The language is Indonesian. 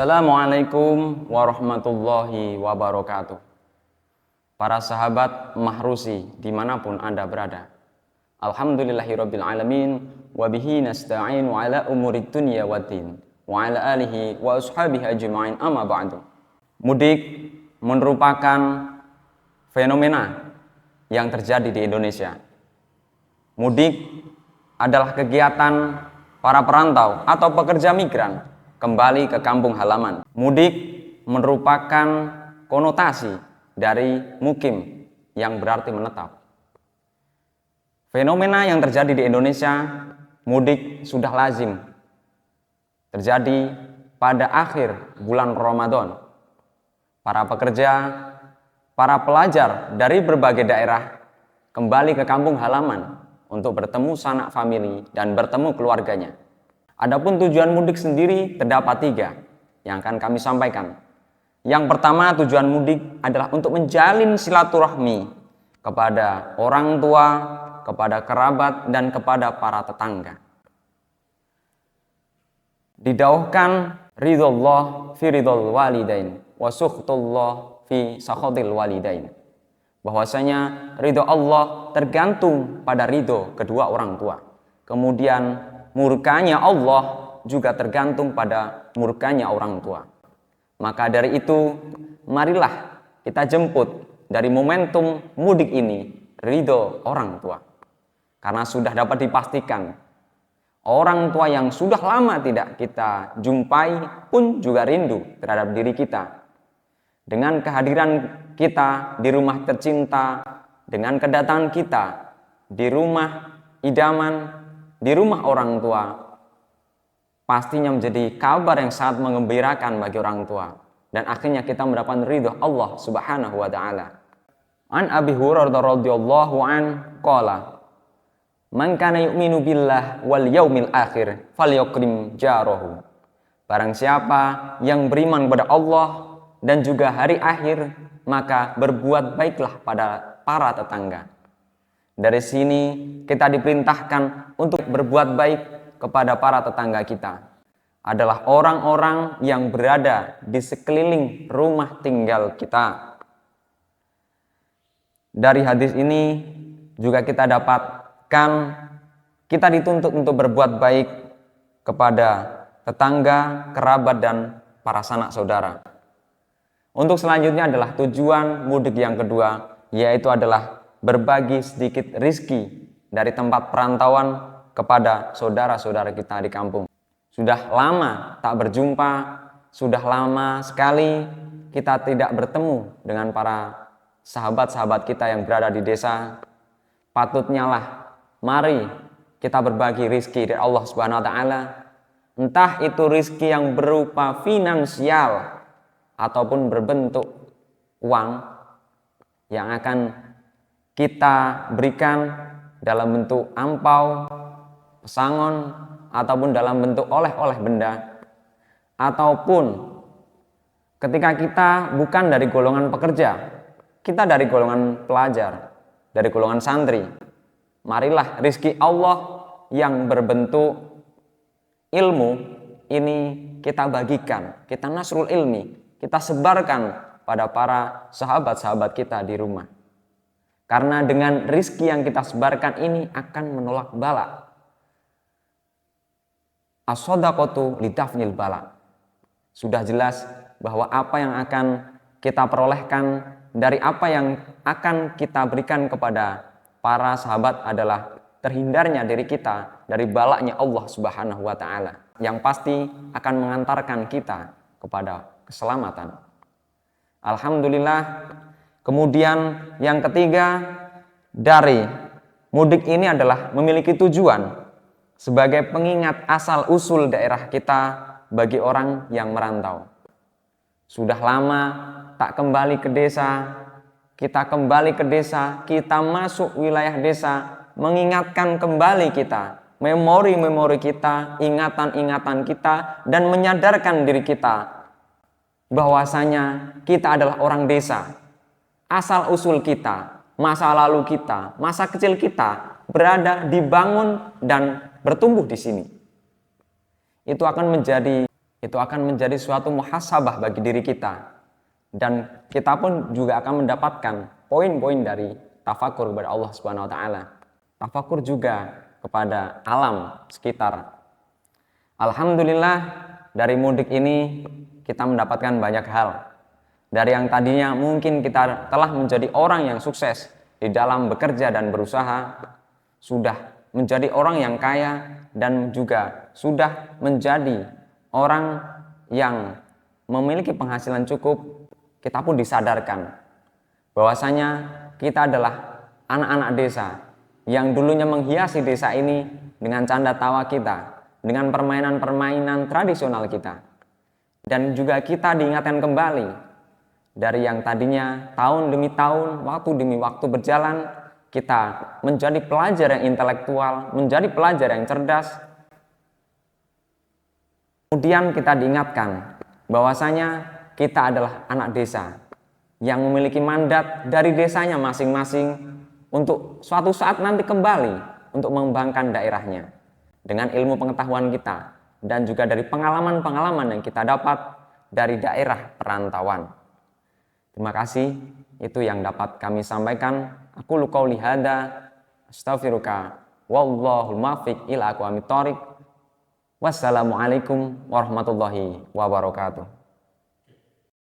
Assalamualaikum warahmatullahi wabarakatuh. Para sahabat Mahrusi dimanapun Anda berada, alhamdulillahirabbil alamin, wa bihi nasta'in wa ala umurid dunya waddin, wa ala alihi wa ashabihi ajma'in, amma ba'du. Mudik merupakan fenomena yang terjadi di Indonesia. Mudik adalah kegiatan para perantau atau pekerja migran kembali ke kampung halaman. Mudik merupakan konotasi dari mukim yang berarti menetap. Fenomena yang terjadi di Indonesia, mudik sudah lazim terjadi pada akhir bulan Ramadan. Para pekerja, para pelajar dari berbagai daerah kembali ke kampung halaman untuk bertemu sanak famili dan bertemu keluarganya. Adapun tujuan mudik sendiri terdapat 3 yang akan kami sampaikan. Yang pertama, tujuan mudik adalah untuk menjalin silaturahmi kepada orang tua, kepada kerabat, dan kepada para tetangga. Didauhkan ridhollah fi ridhol walidain wa sukhtullah fi sakhatil walidain. Bahwasanya ridho Allah tergantung pada ridho kedua orang tua. Kemudian murkanya Allah juga tergantung pada murkanya orang tua. Maka dari itu, marilah kita jemput dari momentum mudik ini ridho orang tua. Karena sudah dapat dipastikan, orang tua yang sudah lama tidak kita jumpai pun juga rindu terhadap diri kita. Dengan kehadiran kita di rumah tercinta, dengan kedatangan kita di rumah idaman, di rumah orang tua, pastinya menjadi kabar yang sangat mengembirakan bagi orang tua, dan akhirnya kita mendapatkan ridho Allah Subhanahu wa taala. An Abi Hurairah radhiyallahu an qala, "Man kana yu'minu billah wal yaumil akhir falyukrim jarahu." Barang siapa yang beriman kepada Allah dan juga hari akhir, maka berbuat baiklah pada para tetangga. Dari sini kita diperintahkan untuk berbuat baik kepada para tetangga kita. Adalah orang-orang yang berada di sekeliling rumah tinggal kita. Dari hadis ini juga kita dapatkan kita dituntut untuk berbuat baik kepada tetangga, kerabat, dan para sanak saudara. Untuk selanjutnya adalah tujuan mudik yang kedua, yaitu adalah berbagi sedikit rizki dari tempat perantauan kepada saudara-saudara kita di kampung. Sudah lama tak berjumpa, sudah lama sekali kita tidak bertemu dengan para sahabat-sahabat kita yang berada di desa. Patutnya lah, mari kita berbagi rizki dari Allah Subhanahu wa taala. Entah itu rizki yang berupa finansial ataupun berbentuk uang yang akan kita berikan dalam bentuk ampau, pesangon, ataupun dalam bentuk oleh-oleh benda, ataupun ketika kita bukan dari golongan pekerja, kita dari golongan pelajar, dari golongan santri, marilah rizki Allah yang berbentuk ilmu ini kita bagikan, kita nasrul ilmi, kita sebarkan pada para sahabat-sahabat kita di rumah. Karena dengan rizki yang kita sebarkan ini akan menolak bala. As-shadaqatu lidafnil bala. Sudah jelas bahwa apa yang akan kita perolehkan dari apa yang akan kita berikan kepada para sahabat adalah terhindarnya diri kita dari balanya Allah Subhanahu wa taala, yang pasti akan mengantarkan kita kepada keselamatan. Alhamdulillah. Kemudian yang ketiga dari mudik ini adalah memiliki tujuan sebagai pengingat asal usul daerah kita bagi orang yang merantau. Sudah lama tak kembali ke desa, kita kembali ke desa, kita masuk wilayah desa, mengingatkan kembali kita, memori-memori kita, ingatan-ingatan kita, dan menyadarkan diri kita bahwasanya kita adalah orang desa. Asal usul kita, masa lalu kita, masa kecil kita berada, dibangun, dan bertumbuh di sini. Itu akan menjadi itu akan menjadi suatu muhasabah bagi diri kita. Dan kita pun juga akan mendapatkan poin-poin dari tafakur kepada Allah Subhanahu wa taala. Tafakur juga kepada alam sekitar. Alhamdulillah, dari mudik ini kita mendapatkan banyak hal. Dari yang tadinya mungkin kita telah menjadi orang yang sukses di dalam bekerja dan berusaha, sudah menjadi orang yang kaya dan juga sudah menjadi orang yang memiliki penghasilan cukup, kita pun disadarkan bahwasanya kita adalah anak-anak desa yang dulunya menghiasi desa ini dengan canda tawa kita, dengan permainan-permainan tradisional kita. Dan juga kita diingatkan kembali dari yang tadinya tahun demi tahun, waktu demi waktu berjalan, kita menjadi pelajar yang intelektual, menjadi pelajar yang cerdas. Kemudian kita diingatkan bahwasanya kita adalah anak desa yang memiliki mandat dari desanya masing-masing untuk suatu saat nanti kembali untuk mengembangkan daerahnya dengan ilmu pengetahuan kita dan juga dari pengalaman-pengalaman yang kita dapat dari daerah perantauan. Terima kasih, itu yang dapat kami sampaikan. Aku qouli hadza, astaghfiruka, wallahul muwaffiq ila aqwamit thoriq. Wassalamualaikum warahmatullahi wabarakatuh.